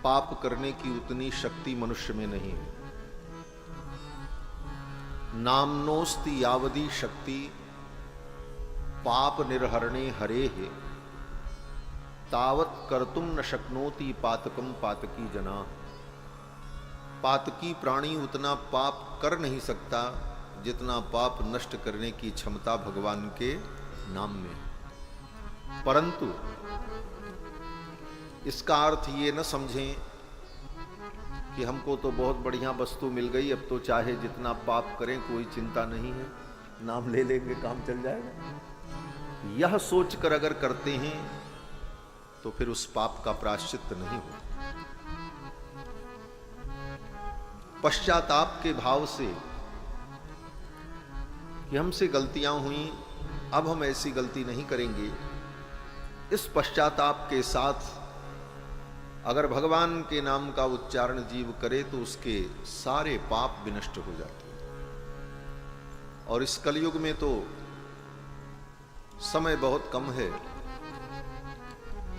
पाप करने की उतनी शक्ति मनुष्य में नहीं है। नामनोस्ति यावदी शक्ति पाप निर्हरणे हरे है, तावत कर्तुम न शक्नोति पातकम पातकी जना। पातकी प्राणी उतना पाप कर नहीं सकता जितना पाप नष्ट करने की क्षमता भगवान के नाम में है। परंतु इसका अर्थ ये न समझें कि हमको तो बहुत बढ़िया वस्तु मिल गई, अब तो चाहे जितना पाप करें कोई चिंता नहीं है, नाम ले लेंगे काम चल जाएगा। यह सोचकर अगर करते हैं तो फिर उस पाप का प्रायश्चित नहीं होता। पश्चाताप के भाव से कि हमसे गलतियां हुई, अब हम ऐसी गलती नहीं करेंगे, इस पश्चाताप के साथ अगर भगवान के नाम का उच्चारण जीव करे तो उसके सारे पाप विनष्ट हो जाते हैं। और इस कलयुग में तो समय बहुत कम है,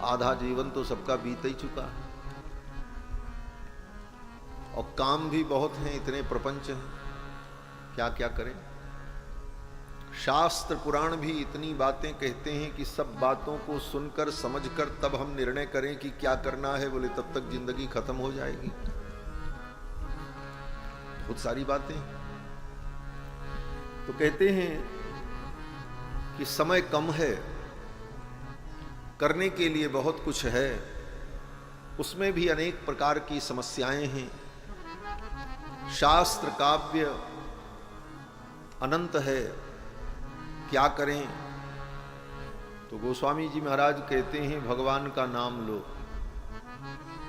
आधा जीवन तो सबका बीत ही चुका है और काम भी बहुत हैं, इतने प्रपंच हैं, क्या क्या करें। शास्त्र पुराण भी इतनी बातें कहते हैं कि सब बातों को सुनकर समझकर तब हम निर्णय करें कि क्या करना है, बोले तब तक जिंदगी खत्म हो जाएगी। बहुत सारी बातें तो कहते हैं कि समय कम है, करने के लिए बहुत कुछ है, उसमें भी अनेक प्रकार की समस्याएं हैं। शास्त्र काव्य अनंत है, क्या करें। तो गोस्वामी जी महाराज कहते हैं भगवान का नाम लो,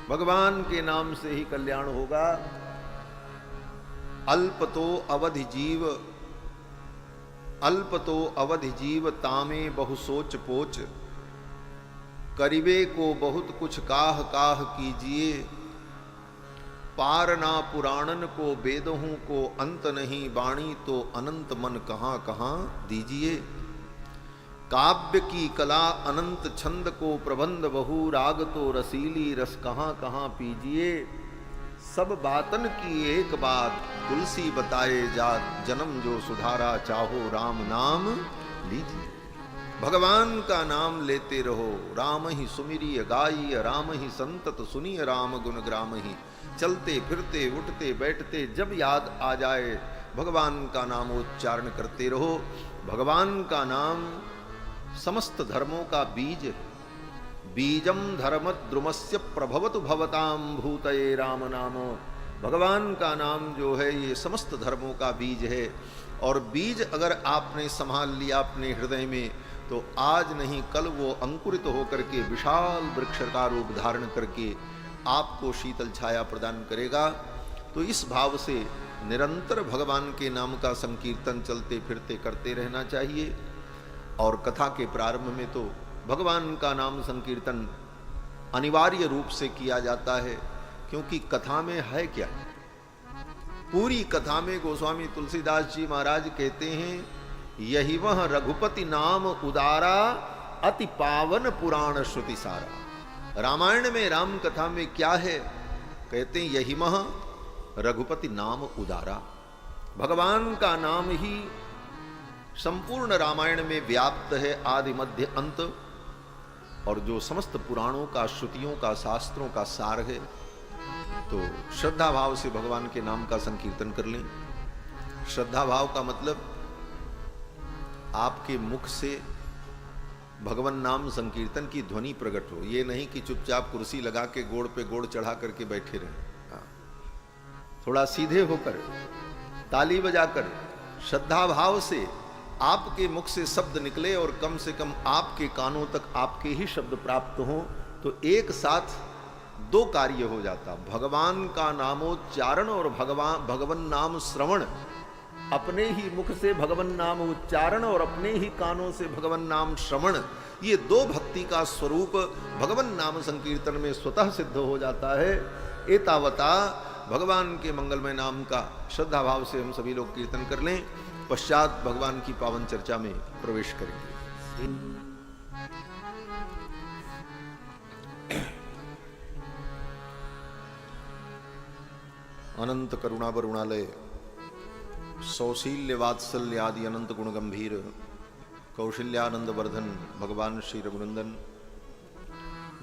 भगवान के नाम से ही कल्याण होगा। अल्पतो अवधि जीव तामे बहु सोच पोच, करिबे को बहुत कुछ काह काह कीजिए, पार ना पुराणन को वेदहूं को अंत नहीं, बाणी तो अनंत मन कहां कहां दीजिए। काव्य की कला अनंत छंद को प्रबंध बहु, राग तो रसीली रस कहां कहां पीजिए। सब बातन की एक बात तुलसी बताए जात, जन्म जो सुधारा चाहो राम नाम लीजिए। भगवान का नाम लेते रहो, राम ही सुमिरिय गाई, राम ही संतत सुनिय, राम गुण ग्राम ही। चलते फिरते उठते बैठते जब याद आ जाए भगवान का नाम उच्चारण करते रहो। भगवान का नाम समस्त धर्मों का बीज है। बीजम धर्मद्रुमस्य प्रभवतु भवताम भूतये राम नाम। भगवान का नाम जो है ये समस्त धर्मों का बीज है, और बीज अगर आपने संभाल लिया अपने हृदय में तो आज नहीं कल वो अंकुरित होकर के विशाल वृक्ष का रूप धारण करके आपको शीतल छाया प्रदान करेगा। तो इस भाव से निरंतर भगवान के नाम का संकीर्तन चलते फिरते करते रहना चाहिए। और कथा के प्रारंभ में तो भगवान का नाम संकीर्तन अनिवार्य रूप से किया जाता है, क्योंकि कथा में है क्या, पूरी कथा में गोस्वामी तुलसीदास जी महाराज कहते हैं यही वह रघुपति नाम उदारा, अति पावन पुराण श्रुति सारा। रामायण में राम कथा में क्या है, कहते हैं यही मह रघुपति नाम उदारा। भगवान का नाम ही संपूर्ण रामायण में व्याप्त है, आदि मध्य अंत, और जो समस्त पुराणों का, श्रुतियों का, शास्त्रों का सार है। तो श्रद्धा भाव से भगवान के नाम का संकीर्तन कर लें। श्रद्धा भाव का मतलब आपके मुख से भगवान नाम संकीर्तन की ध्वनि प्रकट हो, ये नहीं कि चुपचाप कुर्सी लगा के गोड़ पे गोड़ चढ़ा करके बैठे रहें। थोड़ा सीधे होकर, ताली बजाकर, श्रद्धा भाव से आपके मुख से शब्द निकले और कम से कम आपके कानों तक आपके ही शब्द प्राप्त हों, तो एक साथ दो कार्य हो जाता। भगवान का नामोच्चारण और भगवान नाम श्रवण, अपने ही मुख से भगवान नाम उच्चारण और अपने ही कानों से भगवान नाम श्रवण, ये दो भक्ति का स्वरूप भगवान नाम संकीर्तन में स्वतः सिद्ध हो जाता है। एतावता भगवान के मंगलमय नाम का श्रद्धा भाव से हम सभी लोग कीर्तन कर लें, पश्चात भगवान की पावन चर्चा में प्रवेश करेंगे। अनंत करुणा वरुणालय सौशील्य वात्सल्य आदि अनंत गुण गंभीर कौशल्यानंद वर्धन भगवान श्री रघुनंदन,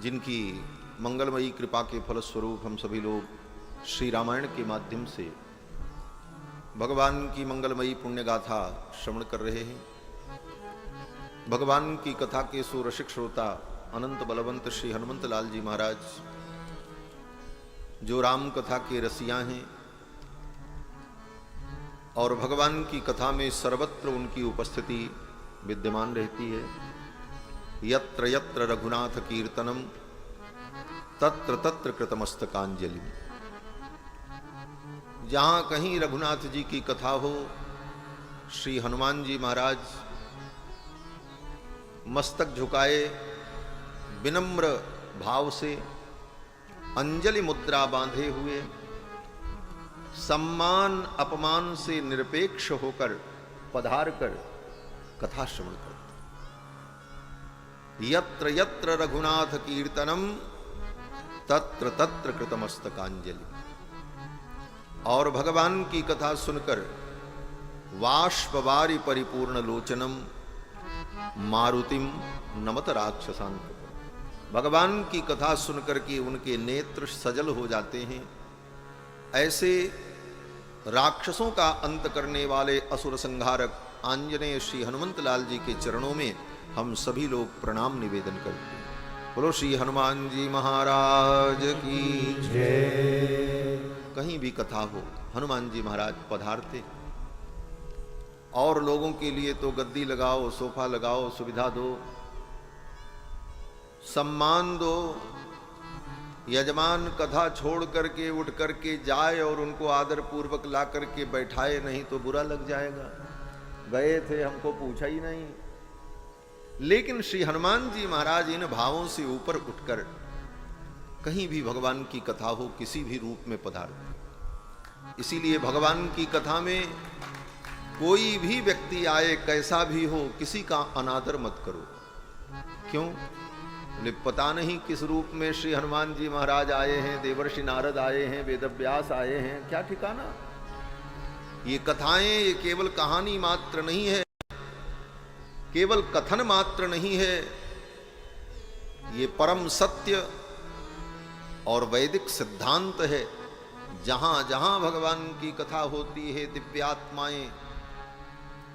जिनकी मंगलमयी कृपा के फलस्वरूप हम सभी लोग श्री रामायण के माध्यम से भगवान की मंगलमयी पुण्य गाथा श्रवण कर रहे हैं। भगवान की कथा के सुरसिक श्रोता अनंत बलवंत श्री हनुमंत लाल जी महाराज, जो राम कथा के रसिया हैं और भगवान की कथा में सर्वत्र उनकी उपस्थिति विद्यमान रहती है। यत्र यत्र रघुनाथ कीर्तनम तत्र तत्र कृतमस्तकांजलि। जहां कहीं रघुनाथ जी की कथा हो, श्री हनुमान जी महाराज मस्तक झुकाए विनम्र भाव से अंजलि मुद्रा बांधे हुए सम्मान अपमान से निरपेक्ष होकर पधार कर कथा श्रवण करते। यत्र यत्र रघुनाथ कीर्तनम तत्र तत्र कृतमस्तकांजलि। और भगवान की कथा सुनकर वाष्पवारि परिपूर्ण लोचनम मारुतिम नमत राक्षसांत। भगवान की कथा सुनकर के उनके नेत्र सजल हो जाते हैं। ऐसे राक्षसों का अंत करने वाले असुर संहारक आंजनेय श्री हनुमंत लाल जी के चरणों में हम सभी लोग प्रणाम निवेदन करते हैं। बोलो श्री हनुमान जी महाराज की जय। कहीं भी कथा हो, हनुमान जी महाराज पधारते और लोगों के लिए तो गद्दी लगाओ, सोफा लगाओ, सुविधा दो, सम्मान दो। यजमान कथा छोड़ करके उठ करके जाए और उनको आदर पूर्वक ला करके बैठाए, नहीं तो बुरा लग जाएगा। गए थे, हमको पूछा ही नहीं। लेकिन श्री हनुमान जी महाराज इन भावों से ऊपर उठकर कहीं भी भगवान की कथा हो, किसी भी रूप में पधारते। इसीलिए भगवान की कथा में कोई भी व्यक्ति आए, कैसा भी हो, किसी का अनादर मत करो। क्यों? बोले पता नहीं किस रूप में श्री हनुमान जी महाराज आए हैं, देवर्षि नारद आए हैं, वेदव्यास आए हैं, क्या ठिकाना। ये कथाएं ये केवल कहानी मात्र नहीं है, केवल कथन मात्र नहीं है। ये परम सत्य और वैदिक सिद्धांत है। जहां जहां भगवान की कथा होती है, दिव्यात्माएं,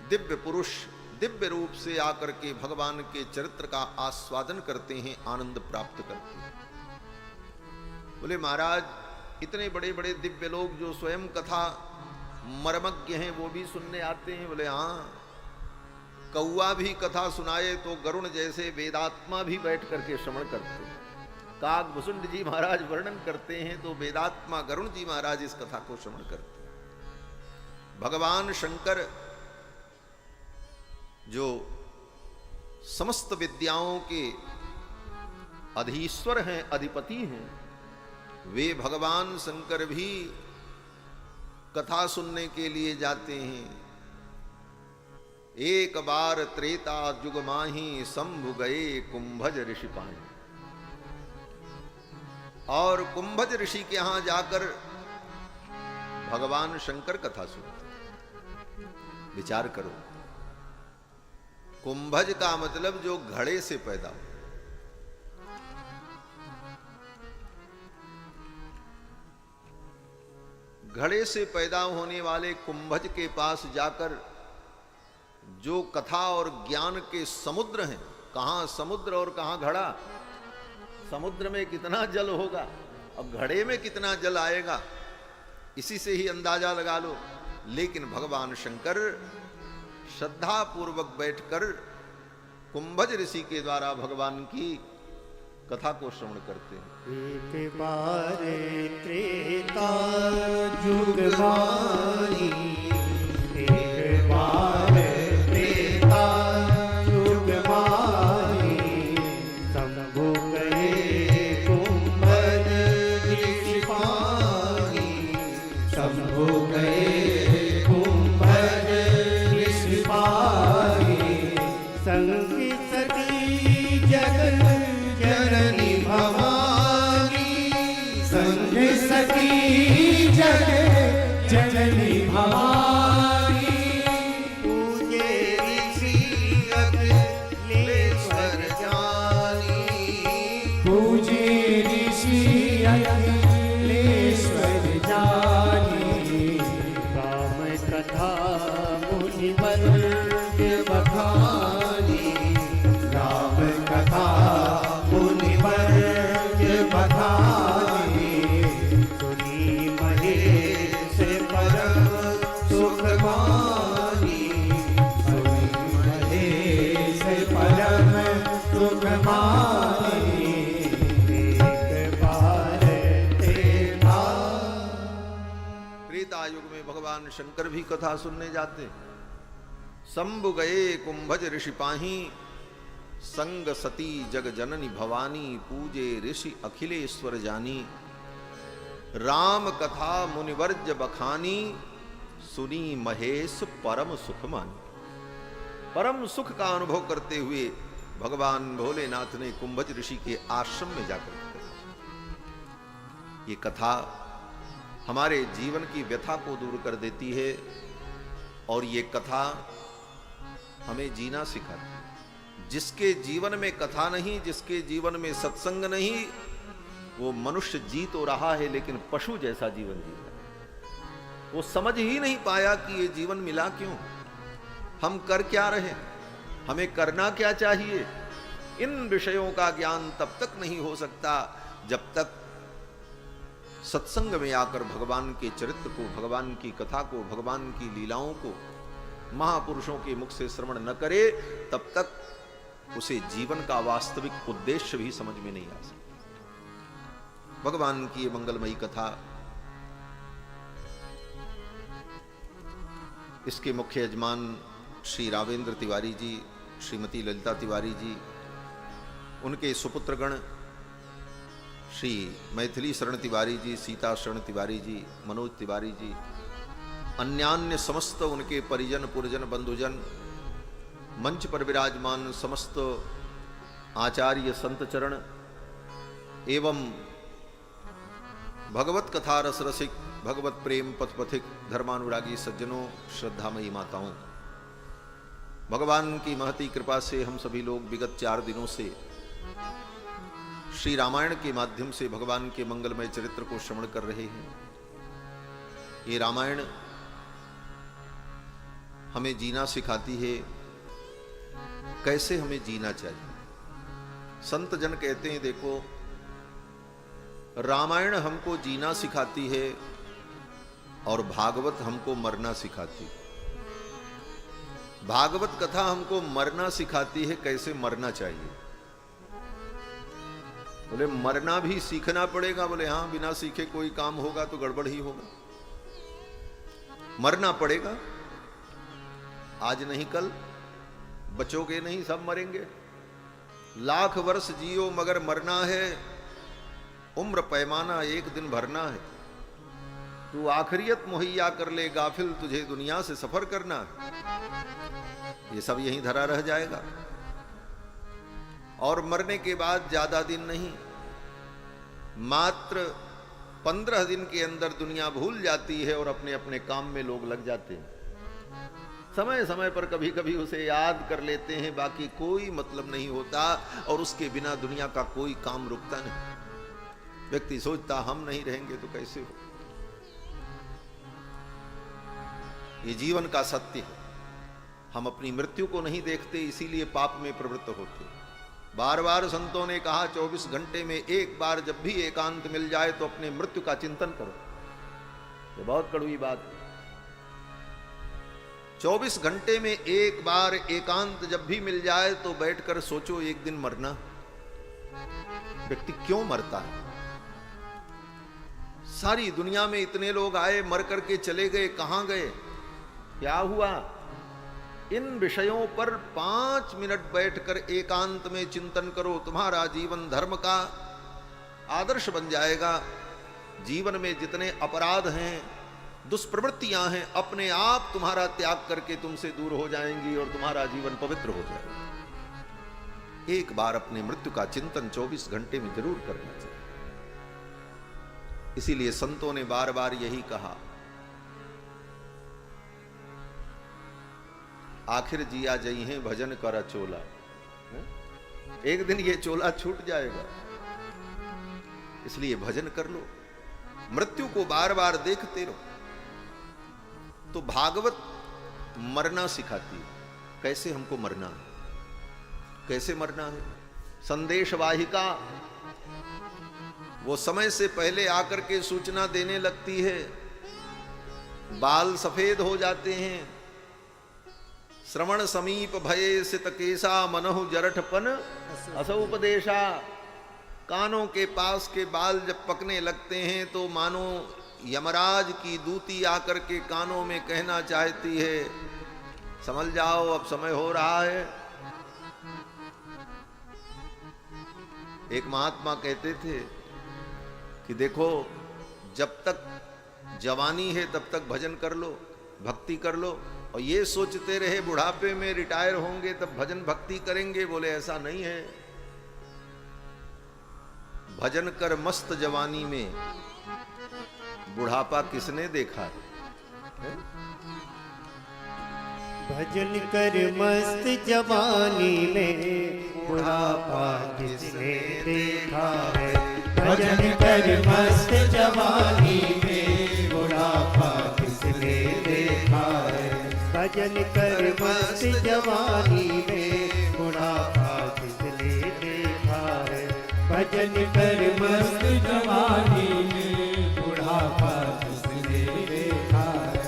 दिव्य पुरुष दिव्य रूप से आकर के भगवान के चरित्र का आस्वादन करते हैं, आनंद प्राप्त करते हैं। बोले महाराज, इतने बड़े बड़े दिव्य लोग जो स्वयं कथा मर्मज्ञ हैं, वो भी सुनने आते हैं। बोले हाँ, कौआ भी कथा सुनाए तो गरुण जैसे वेदात्मा भी बैठ करके श्रवण करते हैं। काकभुसुंड जी महाराज वर्णन करते हैं तो वेदात्मा गरुण जी महाराज इस कथा को श्रवण करते हैं। भगवान शंकर जो समस्त विद्याओं के अधीश्वर हैं, अधिपति हैं, वे भगवान शंकर भी कथा सुनने के लिए जाते हैं। एक बार त्रेता युग माही शंभु गए कुंभज ऋषि पाए। और कुंभज ऋषि के यहां जाकर भगवान शंकर कथा सुनते। विचार करो, कुंभज का मतलब जो घड़े से पैदा हो। घड़े से पैदा होने वाले कुंभज के पास जाकर जो कथा और ज्ञान के समुद्र हैं, कहां समुद्र और कहां घड़ा। समुद्र में कितना जल होगा, अब घड़े में कितना जल आएगा, इसी से ही अंदाजा लगा लो। लेकिन भगवान शंकर श्रद्धा पूर्वक बैठकर कुंभज ऋषि के द्वारा भगवान की कथा को श्रवण करते हैं। एक बार त्रेता युग माही, एक बार त्रेता युग माही, शंभु गए कुंभज ऋषि पाही, शंभु गए कुंभज ऋषि पाही, संगी सती जगत जननी भवानी, संग पूजे सती जग जननी भवानी, पूजे ऋषि अखिलेश्वर जानी, पूजे ऋषि अखिलेश्वर जानी। राम कथा मुनिवर बखानी, राम कथा मुनिवर बखानी, सुनी महेश परम सुख मानी, सुनी महेश परम सुख मानी। एक बार तेरा त्रेता युग में भगवान शंकर भी कथा सुनने जाते। शंभु गए कुंभज ऋषि पाही, संग सती जग जननी भवानी, पूजे ऋषि अखिलेश्वर जानी, राम कथा मुनिवर्ज बखानी, सुनी महेश परम सुख मानी। परम सुख का अनुभव करते हुए भगवान भोलेनाथ ने कुंभज ऋषि के आश्रम में जाकर ये कथा हमारे जीवन की व्यथा को दूर कर देती है और ये कथा हमें जीना सिखाती है। जिसके जीवन में कथा नहीं, जिसके जीवन में सत्संग नहीं, वो मनुष्य जी तो रहा है लेकिन पशु जैसा जीवन जी रहा है। वो समझ ही नहीं पाया कि ये जीवन मिला क्यों, हम कर क्या रहे, हमें करना क्या चाहिए। इन विषयों का ज्ञान तब तक नहीं हो सकता जब तक सत्संग में आकर भगवान के चरित्र को, भगवान की कथा को, भगवान की लीलाओं को महापुरुषों के मुख से श्रवण न करे, तब तक उसे जीवन का वास्तविक उद्देश्य भी समझ में नहीं आ सकता। भगवान की ये मंगलमयी कथा, इसके मुख्य यजमान श्री रावेंद्र तिवारी जी, श्रीमती ललिता तिवारी जी, उनके सुपुत्रगण श्री मैथिली शरण तिवारी जी, सीता शरण तिवारी जी, मनोज तिवारी जी, अन्यान्य समस्त उनके परिजन पुरजन बंधुजन, मंच पर विराजमान समस्त आचार्य संत चरण एवं भगवत कथा रस रसिक, भगवत प्रेम पथ पथिक, धर्मानुरागी सज्जनों, श्रद्धामयी माताओं, भगवान की महती कृपा से हम सभी लोग विगत 4 दिनों से श्री रामायण के माध्यम से भगवान के मंगलमय चरित्र को श्रवण कर रहे हैं। ये रामायण हमें जीना सिखाती है, कैसे हमें जीना चाहिए। संत जन कहते हैं, देखो रामायण हमको जीना सिखाती है और भागवत हमको मरना सिखाती है। भागवत कथा हमको मरना सिखाती है, कैसे मरना चाहिए। बोले मरना भी सीखना पड़ेगा। बोले हाँ, बिना सीखे कोई काम होगा तो गड़बड़ ही होगा। मरना पड़ेगा, आज नहीं कल, बचोगे नहीं, सब मरेंगे। लाख वर्ष जियो मगर मरना है, उम्र पैमाना एक दिन भरना है। तू आखिरियत मुहैया कर ले गाफिल, तुझे दुनिया से सफर करना है। ये सब यहीं धरा रह जाएगा और मरने के बाद ज्यादा दिन नहीं, मात्र 15 दिन के अंदर दुनिया भूल जाती है और अपने अपने काम में लोग लग जाते हैं। समय समय पर कभी कभी उसे याद कर लेते हैं, बाकी कोई मतलब नहीं होता और उसके बिना दुनिया का कोई काम रुकता नहीं। व्यक्ति सोचता हम नहीं रहेंगे तो कैसे हो। ये जीवन का सत्य है। हम अपनी मृत्यु को नहीं देखते, इसीलिए पाप में प्रवृत्त होते। बार बार संतों ने कहा 24 घंटे में एक बार जब भी एकांत मिल जाए तो अपने मृत्यु का चिंतन करो। ये बहुत कड़वी बात है। 24 घंटे में एक बार एकांत जब भी मिल जाए तो बैठकर सोचो एक दिन मरना। व्यक्ति क्यों मरता है? सारी दुनिया में इतने लोग आए, मर करके चले गए, कहां गए, क्या हुआ? इन विषयों पर 5 मिनट बैठकर एकांत में चिंतन करो, तुम्हारा जीवन धर्म का आदर्श बन जाएगा। जीवन में जितने अपराध हैं, दुष्प्रवृत्तियां हैं, अपने आप तुम्हारा त्याग करके तुमसे दूर हो जाएंगी और तुम्हारा जीवन पवित्र हो जाएगा। एक बार अपने मृत्यु का चिंतन 24 घंटे में जरूर करना चाहिए। इसीलिए संतों ने बार बार यही कहा, आखिर जिया जई हैं भजन कर चोला। एक दिन ये चोला छूट जाएगा, इसलिए भजन कर लो, मृत्यु को बार बार देखते रहो। तो भागवत मरना सिखाती है, कैसे हमको मरना है, कैसे मरना है। संदेशवाहिका वो समय से पहले आकर के सूचना देने लगती है, बाल सफेद हो जाते हैं, श्रवण समीप भये सित केसा मनहु जरठपन असौ उपदेशा। कानों के पास के बाल जब पकने लगते हैं तो मानो यमराज की दूती आकर के कानों में कहना चाहती है, समझ जाओ अब समय हो रहा है। एक महात्मा कहते थे कि देखो, जब तक जवानी है तब तक भजन कर लो, भक्ति कर लो, और ये सोचते रहे बुढ़ापे में रिटायर होंगे तब भजन भक्ति करेंगे। बोले ऐसा नहीं है, भजन कर मस्त जवानी में, बुढ़ापा किसने देखा है? भजन कर मस्त जवानी में, बुढ़ापा किसने देखा है। भजन कर मस्त जवानी में, बुढ़ापा किसने देखा है। भजन कर मस्त जवानी में, बुढ़ापा किसने देखा है। भजन कर मस्त जवानी में, बुढ़ापा किसने देखा है।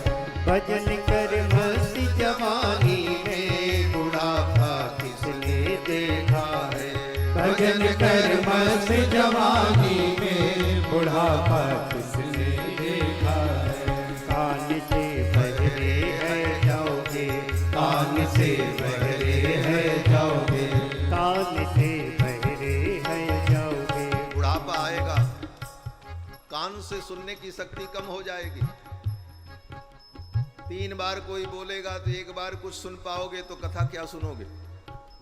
भजन कर मस्त जवानी में, बुढ़ापा किसने देखा है। भजन कर मस्त जवानी में, बुढ़ापा किसने देखा है। कान से बहरे है जाओगे, कान से बहरे है जाओगे, कान से बहरे है जाओगे। बुढ़ापा आएगा, कान से सुनने की शक्ति कम हो जाएगी। 3 बार कोई बोलेगा तो 1 बार कुछ सुन पाओगे, तो कथा क्या सुनोगे,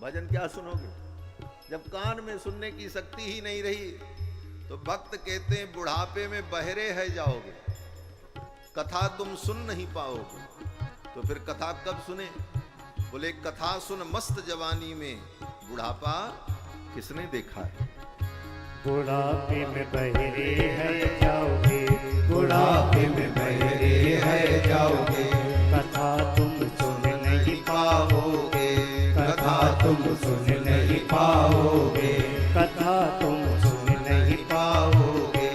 भजन क्या सुनोगे। जब कान में सुनने की शक्ति ही नहीं रही तो भक्त कहते हैं बुढ़ापे में बहरे है जाओगे, कथा तुम सुन नहीं पाओगे। तो फिर कथा कब सुने? बोले कथा सुन मस्त जवानी में, बुढ़ापा किसने देखा है। बुढ़ापे में बहरे है जाओगे, बुढ़ापे में बहरे है जाओगे। कथा तुम सुन नहीं पाओगे, कथा तुम सुन नहीं पाओगे। कथा तुम सुन नहीं पाओगे,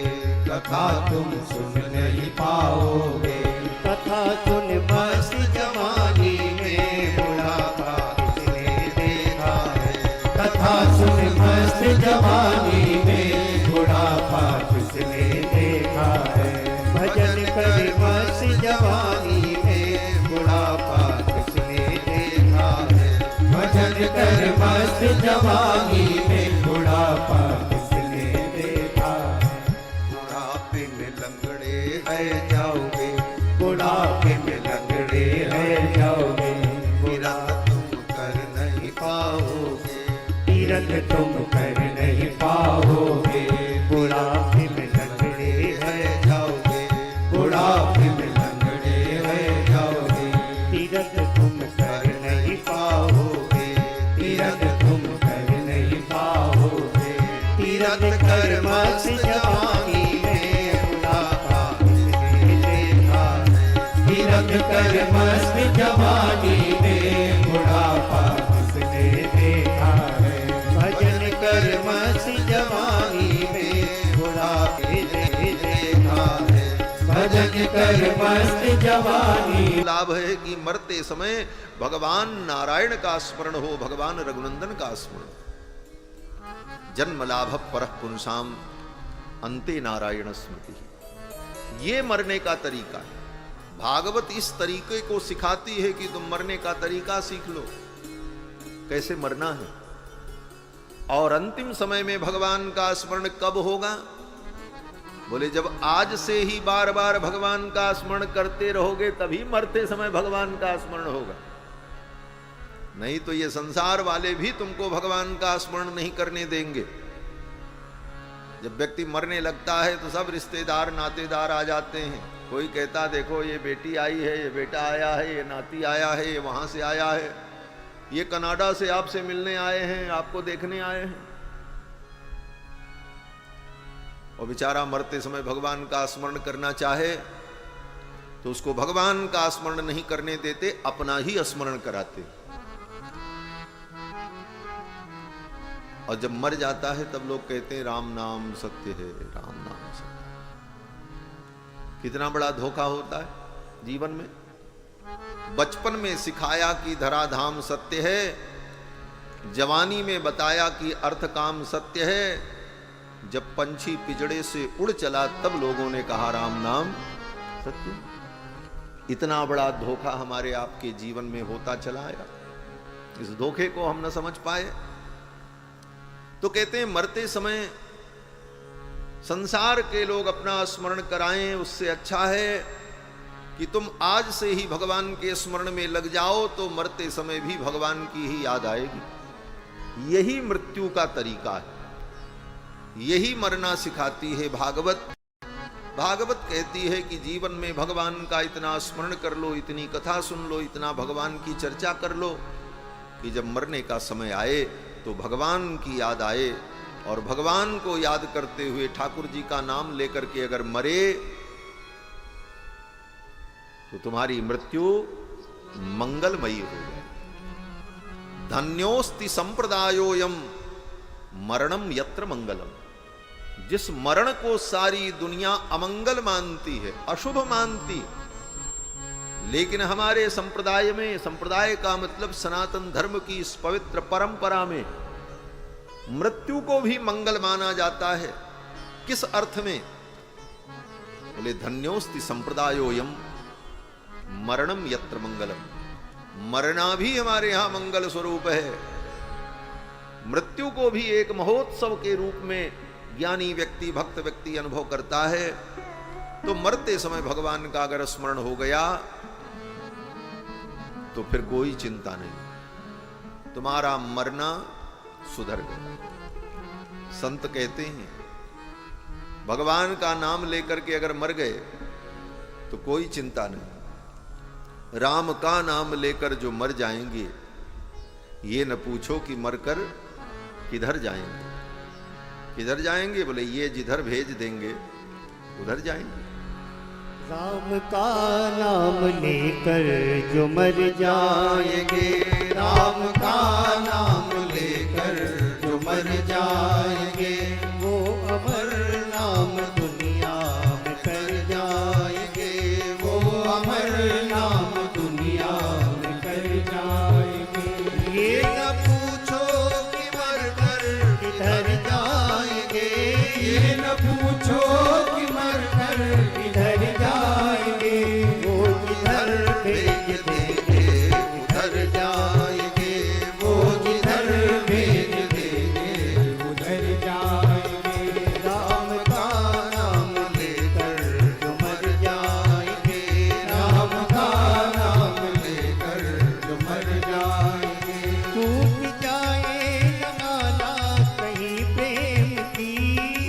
कथा तुम सुन नहीं पाओगे। कथा सुन मस्त जवानी में, बुढ़ापा किसने देखा है। कथा सुन मस्त जवानी में, बुढ़ापा किसने देखा है। भजन कर मस्त जवानी में, बुढ़ापा किसने देखा है। भजन कर मस्त जवानी में, बुढ़ापा किसने देखा है। बुढ़ापे में लंगड़े है जाओगे, बुढ़ापे में लंगड़े है जाओगे। तीरथ तुम कर नहीं पाओगे, तीरथ तुम कर नहीं पाओगे। बुढ़ापे में लंगड़े है जाओगे, बुढ़ापे में लंगड़े है जाओगे। तीरथ तुम कर नहीं पाओगे, तीरथ तुम कर नहीं पाओगे। तीरथ कर मस्त जवानी में, बुढ़ापा किसने देखा है। तीरथ कर मस्त जवानी में, बुढ़ापा किसने देखा है। भजन कर मस्त जवानी में, बुढ़ापे ने देखा है। भजन कर मस्त जवानी। लाभ है कि मरते समय भगवान नारायण का स्मरण हो, भगवान रघुनंदन का स्मरण। जन्म लाभ परः पुंसाम अंते नारायण स्मृति, ये मरने का तरीका है। भागवत इस तरीके को सिखाती है कि तुम मरने का तरीका सीख लो, कैसे मरना है। और अंतिम समय में भगवान का स्मरण कब होगा? बोले जब आज से ही बार बार भगवान का स्मरण करते रहोगे तभी मरते समय भगवान का स्मरण होगा। नहीं तो ये संसार वाले भी तुमको भगवान का स्मरण नहीं करने देंगे। जब व्यक्ति मरने लगता है तो सब रिश्तेदार नातेदार आ जाते हैं। कोई कहता देखो ये बेटी आई है, ये बेटा आया है, ये नाती आया है, ये वहां से आया है, ये कनाडा से आपसे मिलने आए हैं, आपको देखने आए हैं। और बेचारा मरते समय भगवान का स्मरण करना चाहे तो उसको भगवान का स्मरण नहीं करने देते, अपना ही स्मरण कराते। और जब मर जाता है तब लोग कहते हैं राम नाम सत्य है, राम नाम सत्य। कितना बड़ा धोखा होता है जीवन में। बचपन में सिखाया कि धराधाम सत्य है, जवानी में बताया कि अर्थ काम सत्य है, जब पंछी पिजड़े से उड़ चला तब लोगों ने कहा राम नाम सत्य। इतना बड़ा धोखा हमारे आपके जीवन में होता चला आया, इस धोखे को हम न समझ पाए। तो कहते हैं मरते समय संसार के लोग अपना स्मरण कराएं, उससे अच्छा है कि तुम आज से ही भगवान के स्मरण में लग जाओ, तो मरते समय भी भगवान की ही याद आएगी। यही मृत्यु का तरीका है, यही मरना सिखाती है भागवत। भागवत कहती है कि जीवन में भगवान का इतना स्मरण कर लो, इतनी कथा सुन लो, इतना भगवान की चर्चा कर लो कि जब मरने का समय आए तो भगवान की याद आए। और भगवान को याद करते हुए ठाकुर जी का नाम लेकर के अगर मरे तो तुम्हारी मृत्यु मंगलमयी हो जाए। धन्योस्ति संप्रदायोयम मरणम यत्र मंगलम। जिस मरण को सारी दुनिया अमंगल मानती है, अशुभ मानती, लेकिन हमारे संप्रदाय में, संप्रदाय का मतलब सनातन धर्म की इस पवित्र परंपरा में मृत्यु को भी मंगल माना जाता है। किस अर्थ में? बोले धन्योस्ति संप्रदायोयम मरणम यत्र मंगलम। मरना भी हमारे यहां मंगल स्वरूप है। मृत्यु को भी एक महोत्सव के रूप में ज्ञानी व्यक्ति, भक्त व्यक्ति अनुभव करता है। तो मरते समय भगवान का अगर स्मरण हो गया तो फिर कोई चिंता नहीं, तुम्हारा मरना सुधर गया। संत कहते हैं भगवान का नाम लेकर के अगर मर गए तो कोई चिंता नहीं। राम का नाम लेकर जो मर जाएंगे, ये न पूछो कि मरकर किधर जाएंगे। किधर जाएंगे? बोले ये जिधर भेज देंगे उधर जाएंगे। राम का नाम लेकर जो मर जाएंगे, राम का नाम लेकर जो मर जाएंगे, वो अमर नाम दुनिया में कर जाएंगे, वो अमर नाम दुनिया में कर जाएंगे। ये न पूछो कि मर कर किधर जाएंगे, ये न पूछो कि मर कर किधर जाएंगे, वो जिधर भेज देंगे उधर जाएंगे, वो जिधर भेज देंगे उधर जाएंगे। राम का नाम लेकर जो मर जाएंगे, राम का नाम लेकर जो मर जाएंगे। टूट जाए न माला कहीं प्रेम की,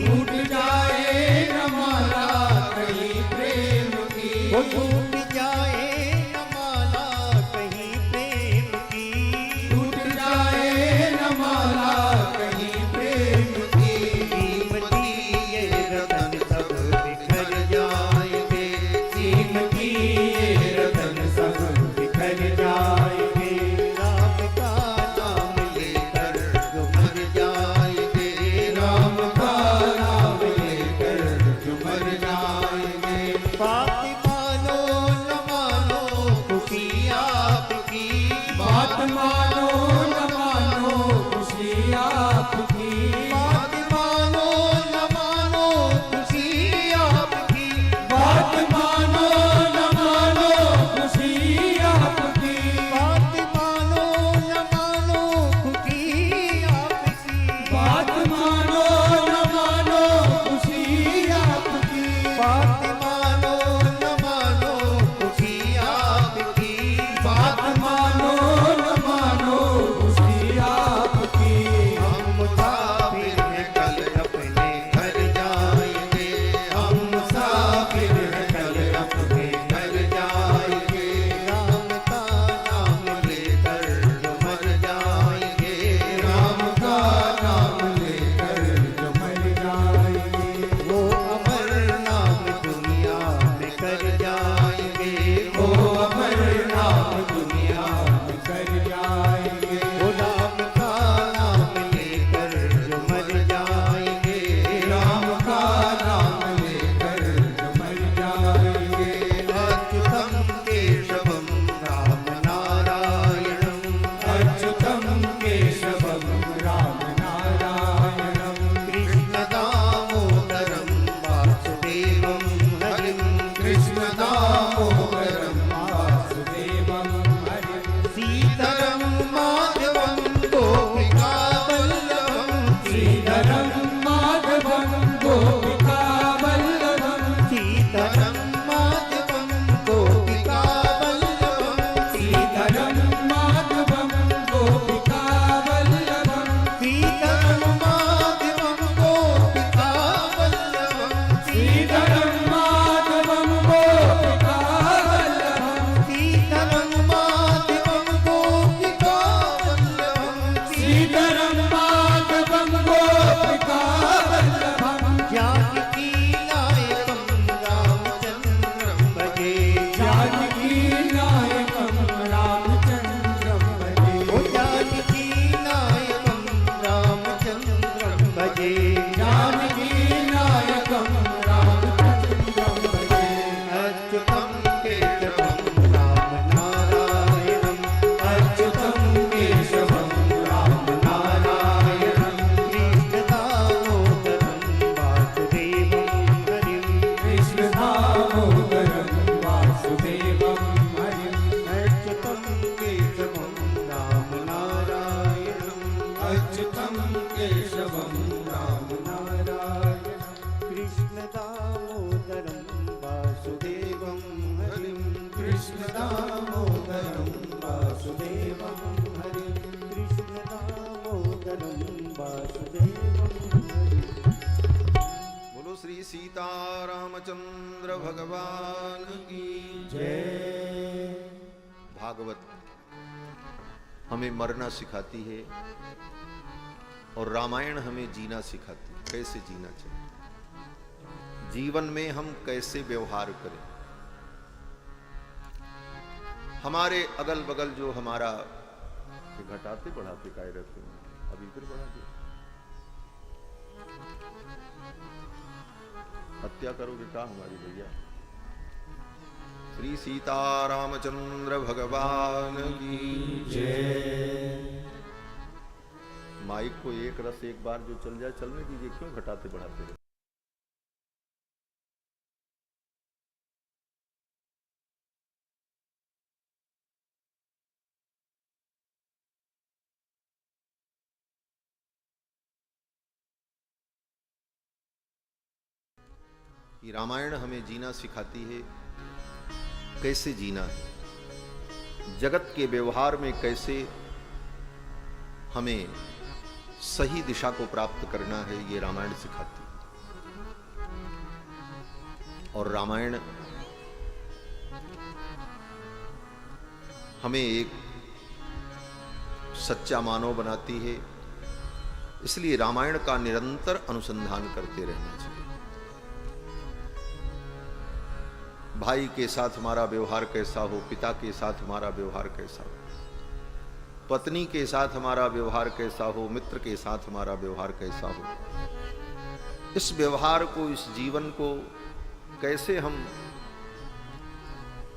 टूट जाए न माला कहीं प्रेम की, वो टूट जाए न माला कहीं प्रेम की, टूट जाए न माला कहीं प्रेम की। कीमती ये रतन सब बिखर जाएंगे, कीमती ये रतन सब बिखर जाएंगे। राम का नाम लेकर जो मर जाएंगे, राम का नाम लेकर जो मर जाएंगे। बात मानो श्रीधरं माधवं गोपिकावल्लभं श्रीधरं माधवं गोपिकावल्लभं श्रीधरं माधवं गोपिकावल्लभं श्रीधरं माधवं गोपिकावल्लभं श्रीधरं माधवं गोपिकावल्लभं श्रीधरं माधवं गोपिकावल्लभं जानकी नायकं रामचन्द्रं भजे जानकी नायकं रामचन्द्रं भजे ओ जानकी नायकं रामचन्द्रं भजे जानकी नायकं रामचन्द्रं भजे अच्युतं केशवं रामनारायणम् अच्युतं केशवं रामनारायणं कृष्णदामोदरं वासुदेवं हरिं कृष्णदामोदरं वासुदेवं हरिं अच्युतं केशवं रामनारायणम् अच्युतं केशवं रामनारायणं कृष्णदामोदरं वासुदेवं हरिं कृष्णदामोदरं वासुदेवं हरिं कृष्णदामोदरं वासुदेवं हरिं बोलो श्री सीतारामचंद्र भगवान की जय। भागवत हमें मरना सिखाती है और रामायण हमें जीना सिखाती है, कैसे जीना चाहिए, जीवन में हम कैसे व्यवहार करें। हमारे अगल बगल जो हमारा ये घटाते बढ़ाते काय रहते हैं, अभी फिर बढ़ा दिया। हत्या करोगे क्या हमारी भैया। श्री सीतारामचंद्र भगवान की जय। माइक को एक रस एक बार जो चल जाए चलने दीजिए, क्यों घटाते बढ़ाते रहे। ये रामायण हमें जीना सिखाती है, कैसे जीना है, जगत के व्यवहार में कैसे हमें सही दिशा को प्राप्त करना है, ये रामायण सिखाती है। और रामायण हमें एक सच्चा मानव बनाती है, इसलिए रामायण का निरंतर अनुसंधान करते रहना चाहिए। भाई के साथ हमारा व्यवहार कैसा हो, पिता के साथ हमारा व्यवहार कैसा हो, पत्नी के साथ हमारा व्यवहार कैसा हो, मित्र के साथ हमारा व्यवहार कैसा हो, इस व्यवहार को, इस जीवन को कैसे हम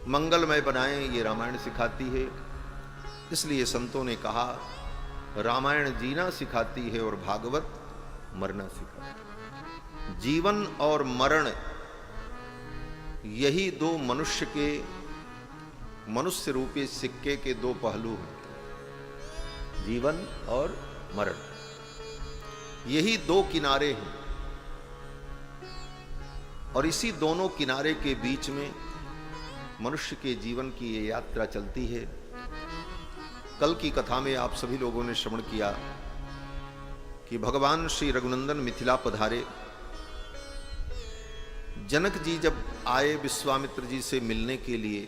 मंगलमय बनाएं, ये रामायण सिखाती है। इसलिए संतों ने कहा रामायण जीना सिखाती है और भागवत मरना सिखाती है। जीवन और मरण यही दो मनुष्य रूपी सिक्के के दो पहलू हैं, जीवन और मरण, यही दो किनारे हैं। और इसी दोनों किनारे के बीच में मनुष्य के जीवन की ये यात्रा चलती है। कल की कथा में आप सभी लोगों ने श्रवण किया कि भगवान श्री रघुनंदन मिथिला पधारे। जनक जी जब आए विश्वामित्र जी से मिलने के लिए,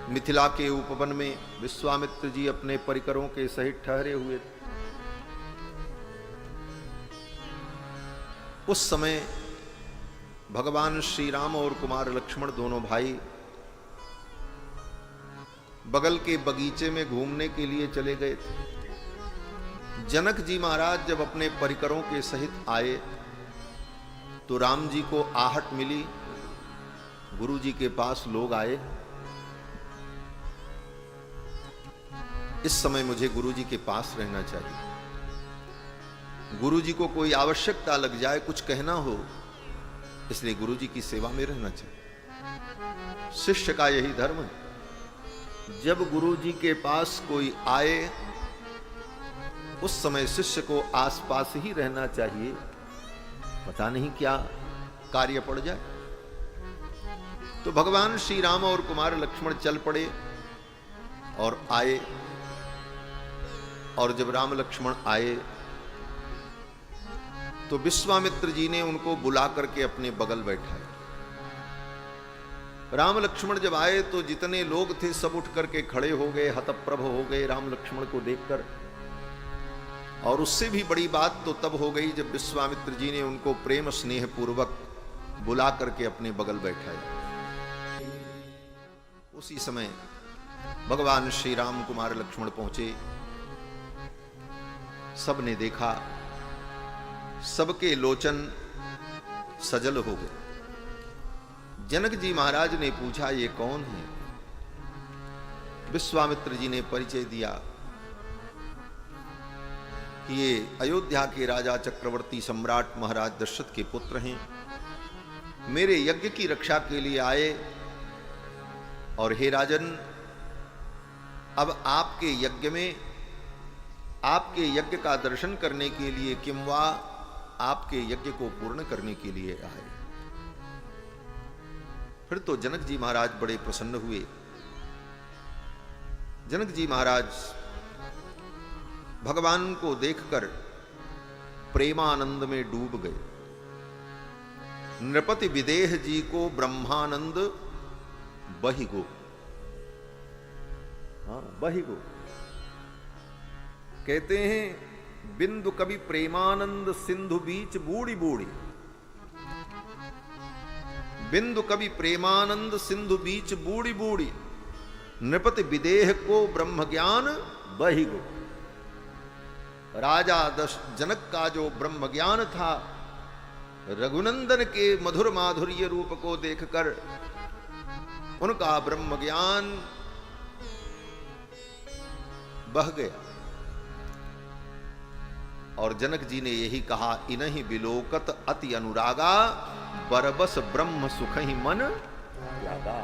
मिथिला के उपवन में विश्वामित्र जी अपने परिकरों के सहित ठहरे हुए थे। उस समय भगवान श्री राम और कुमार लक्ष्मण दोनों भाई बगल के बगीचे में घूमने के लिए चले गए थे। जनक जी महाराज जब अपने परिकरों के सहित आए तो राम जी को आहट मिली, गुरु जी के पास लोग आए, इस समय मुझे गुरु जी के पास रहना चाहिए। गुरु जी को कोई आवश्यकता लग जाए, कुछ कहना हो, इसलिए गुरु जी की सेवा में रहना चाहिए। शिष्य का यही धर्म है। जब गुरु जी के पास कोई आए उस समय शिष्य को आसपास ही रहना चाहिए, पता नहीं क्या कार्य पड़ जाए। तो भगवान श्री राम और कुमार लक्ष्मण चल पड़े और आए। और जब राम लक्ष्मण आए तो विश्वामित्र जी ने उनको बुला करके अपने बगल बैठाए। राम लक्ष्मण जब आए तो जितने लोग थे सब उठ करके खड़े हो गए, हतप्रभ हो गए राम लक्ष्मण को देखकर। और उससे भी बड़ी बात तो तब हो गई जब विश्वामित्र जी ने उनको प्रेम स्नेह पूर्वक बुला करके अपने बगल बैठाए। उसी समय भगवान श्री राम कुमार लक्ष्मण पहुंचे। सबने देखा, सबके लोचन सजल हो गए। जनक जी महाराज ने पूछा, ये कौन है? विश्वामित्र जी ने परिचय दिया कि ये अयोध्या के राजा चक्रवर्ती सम्राट महाराज दशरथ के पुत्र हैं, मेरे यज्ञ की रक्षा के लिए आए। और हे राजन, अब आपके यज्ञ में, आपके यज्ञ का दर्शन करने के लिए, किंवा आपके यज्ञ को पूर्ण करने के लिए आए। फिर तो जनक जी महाराज बड़े प्रसन्न हुए। जनक जी महाराज भगवान को देखकर प्रेमानंद में डूब गए। नृपति विदेह जी को ब्रह्मानंद बहिगो, बहिगो कहते हैं, बिंदु कवि प्रेमानंद सिंधु बीच बूढ़ी बूढ़ी। बिंदु कवि प्रेमानंद सिंधु बीच बूढ़ी बूढ़ी, नृपति विदेह को ब्रह्म ज्ञान बहिगो। राजा जनक का जो ब्रह्म ज्ञान था, रघुनंदन के मधुर माधुर्य रूप को देखकर उनका ब्रह्म ज्ञान बह गया। और जनक जी ने यही कहा, इनहि बिलोकत अति अनुरागा, बरबस ब्रह्म सुख ही मन त्यागा।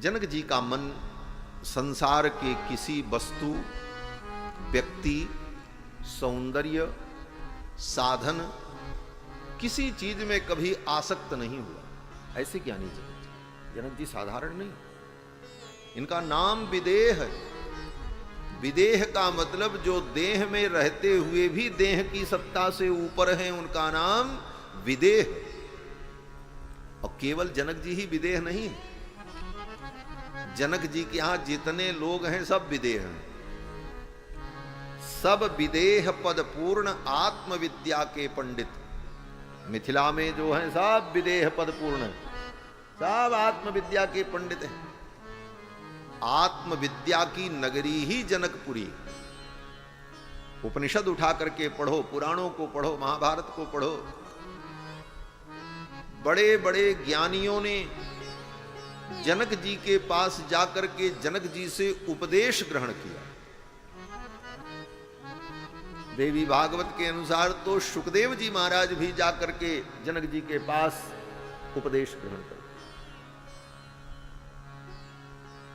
जनक जी का मन संसार के किसी वस्तु, व्यक्ति, सौंदर्य, साधन, किसी चीज में कभी आसक्त नहीं हुआ। ऐसे ज्ञानी जनक जी साधारण नहीं। इनका नाम विदेह है। विदेह का मतलब जो देह में रहते हुए भी देह की सत्ता से ऊपर है, उनका नाम विदेह। और केवल जनक जी ही विदेह नहीं, जनक जी के यहां जितने लोग हैं सब विदेह हैं। सब विदेह पद पूर्ण आत्मविद्या के पंडित। मिथिला में जो हैं सब विदेह पद पूर्ण है, सब आत्मविद्या के पंडित हैं। आत्मविद्या की नगरी ही जनकपुरी। उपनिषद उठा करके पढ़ो, पुराणों को पढ़ो, महाभारत को पढ़ो। बड़े बड़े ज्ञानियों ने जनक जी के पास जाकर के जनक जी से उपदेश ग्रहण किया। देवी भागवत के अनुसार तो सुखदेव जी महाराज भी जाकर के जनक जी के पास उपदेश ग्रहण कर।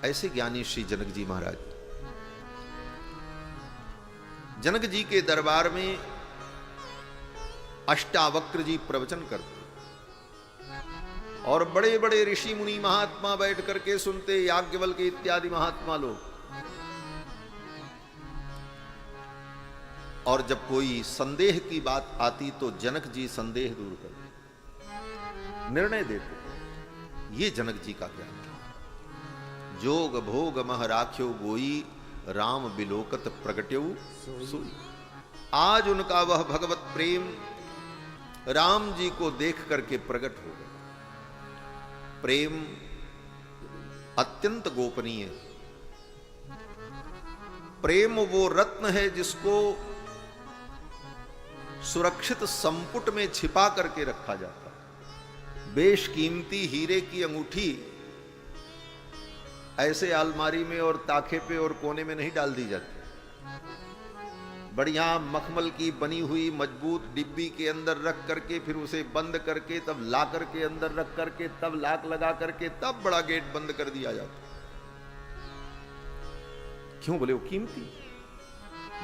ऐसे ज्ञानी श्री जनक जी महाराज। जनक जी के दरबार में अष्टावक्र जी प्रवचन करते और बड़े बड़े ऋषि मुनि महात्मा बैठ करके सुनते, याज्ञवल्क्य के इत्यादि महात्मा लोग। और जब कोई संदेह की बात आती तो जनक जी संदेह दूर करते, निर्णय देते। ये जनक जी का ज्ञान था। जोग भोग मह राख्यो गोई, राम बिलोकत प्रगट्यऊ सोई। आज उनका वह भगवत प्रेम राम जी को देख करके प्रकट हो गया। प्रेम अत्यंत गोपनीय। प्रेम वो रत्न है जिसको सुरक्षित संपुट में छिपा करके रखा जाता है। बेशकीमती हीरे की अंगूठी ऐसे अलमारी में और ताखे पे और कोने में नहीं डाल दी जाती। बढ़िया मखमल की बनी हुई मजबूत डिब्बी के अंदर रख करके फिर उसे बंद करके तब लाकर के अंदर रख करके तब लाक लगा करके तब बड़ा गेट बंद कर दिया जाता। क्यों बोले? वो कीमती।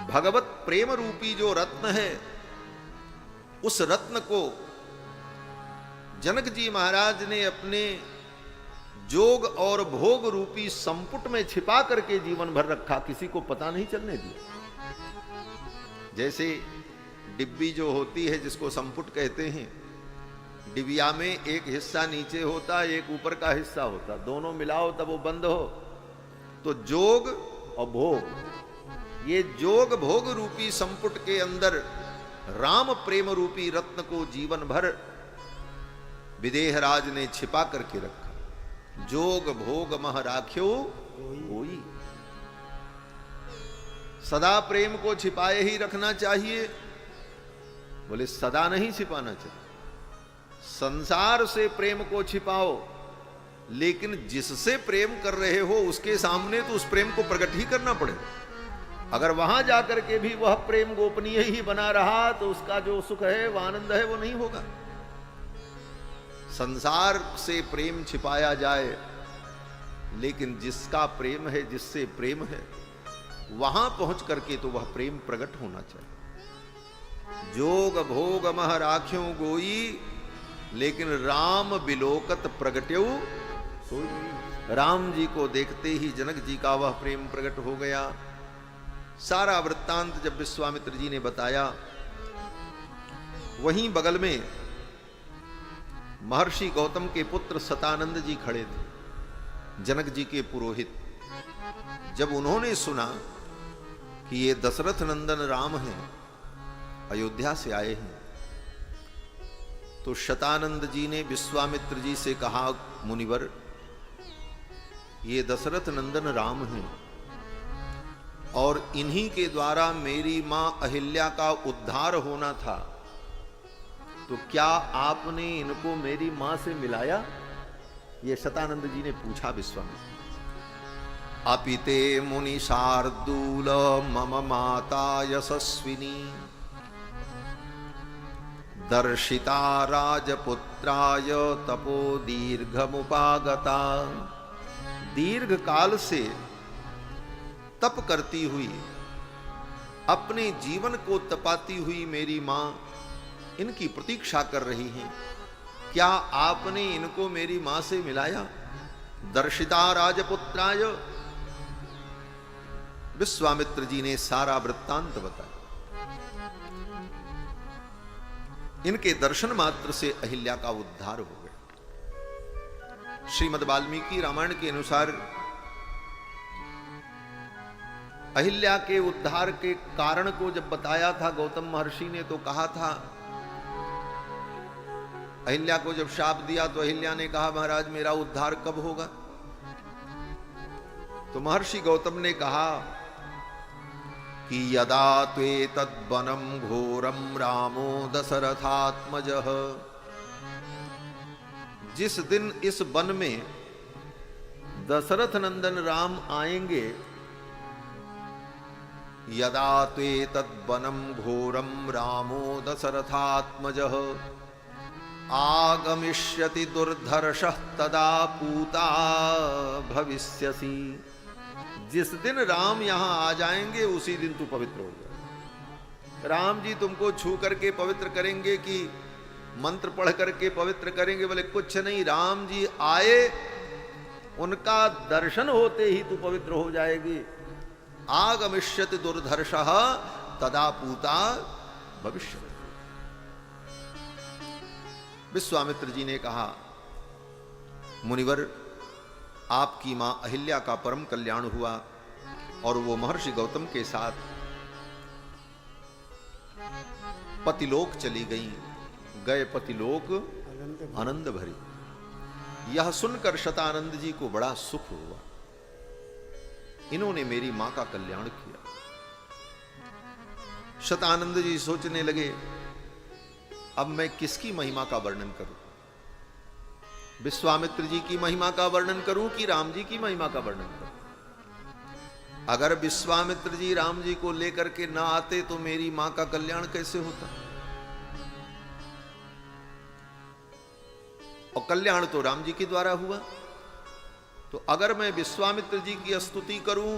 भगवत प्रेम रूपी जो रत्न है, उस रत्न को जनक जी महाराज ने अपने जोग और भोग रूपी संपुट में छिपा करके जीवन भर रखा, किसी को पता नहीं चलने दिया। जैसे डिब्बी जो होती है जिसको संपुट कहते हैं, डिबिया में एक हिस्सा नीचे होता, एक ऊपर का हिस्सा होता, दोनों मिलाओ तब वो बंद हो। तो जोग और भोग, ये जोग भोग रूपी संपुट के अंदर राम प्रेम रूपी रत्न को जीवन भर विदेहराज ने छिपा करके रखा। जोग भोग मह राख्यो होई। सदा प्रेम को छिपाए ही रखना चाहिए? बोले सदा नहीं छिपाना चाहिए। संसार से प्रेम को छिपाओ, लेकिन जिससे प्रेम कर रहे हो उसके सामने तो उस प्रेम को प्रकट ही करना पड़ेगा। अगर वहां जाकर के भी वह प्रेम गोपनीय ही बना रहा तो उसका जो सुख है, वह आनंद है, वो नहीं होगा। संसार से प्रेम छिपाया जाए, लेकिन जिसका प्रेम है, जिससे प्रेम है, वहां पहुंच करके तो वह प्रेम प्रकट होना चाहिए। जोग भोग मह राख्यों गोई, लेकिन राम बिलोकत प्रगट्यो सोई। राम जी को देखते ही जनक जी का वह प्रेम प्रकट हो गया। सारा वृत्तांत जब विश्वामित्र जी ने बताया, वहीं बगल में महर्षि गौतम के पुत्र सतानंद जी खड़े थे, जनक जी के पुरोहित। जब उन्होंने सुना कि ये दशरथ नंदन राम हैं, अयोध्या से आए हैं, तो शतानंद जी ने विश्वामित्र जी से कहा, मुनिवर ये दशरथ नंदन राम हैं और इन्हीं के द्वारा मेरी मां अहिल्या का उद्धार होना था, तो क्या आपने इनको मेरी मां से मिलाया? ये शतानंद जी ने पूछा विश्वामित्र। अपिते मुनि शार्दूल मम माता यशस्विनी, दर्शिता राजपुत्राय तपो दीर्घमुपागता। दीर्घ काल से तप करती हुई, अपने जीवन को तपाती हुई मेरी मां इनकी प्रतीक्षा कर रही हैं। क्या आपने इनको मेरी मां से मिलाया? दर्शिता राजपुत्राय। विश्वामित्र जी ने सारा वृत्तांत बताया। इनके दर्शन मात्र से अहिल्या का उद्धार हो गया। श्रीमद् वाल्मीकि रामायण के अनुसार अहिल्या के उद्धार के कारण को जब बताया था गौतम महर्षि ने, तो कहा था, अहिल्या को जब शाप दिया तो अहिल्या ने कहा, महाराज मेरा उद्धार कब होगा? तो महर्षि गौतम ने कहा कि यदा त्वे तद्वनम घोरम रामो दशरथात्मजः। जिस दिन इस वन में दशरथ नंदन राम आएंगे, यदा त्वे तद्वनम घोरम रामो दशरथात्मजः आगमिष्यति दुर्धर्षः तदा पूता भविष्यसि। जिस दिन राम यहां आ जाएंगे उसी दिन तू पवित्र हो जाए। राम जी तुमको छू करके पवित्र करेंगे कि मंत्र पढ़ करके पवित्र करेंगे? बोले कुछ नहीं, राम जी आए, उनका दर्शन होते ही तू पवित्र हो जाएगी। आगमिष्यति दुर्धर्षः तदा पूता भविष्यति। विश्वामित्र जी ने कहा, मुनिवर आपकी मां अहिल्या का परम कल्याण हुआ और वो महर्षि गौतम के साथ पतिलोक चली गई। गए पतिलोक आनंद भरी। यह सुनकर शतानंद जी को बड़ा सुख हुआ। इन्होंने मेरी मां का कल्याण किया। शतानंद जी सोचने लगे, अब मैं किसकी महिमा का वर्णन करूं? विश्वामित्र जी की महिमा का वर्णन करूं कि राम जी की महिमा का वर्णन करूं? अगर विश्वामित्र जी राम जी को लेकर के ना आते तो मेरी मां का कल्याण कैसे होता? और कल्याण तो राम जी के द्वारा हुआ। तो अगर मैं विश्वामित्र जी की स्तुति करूं,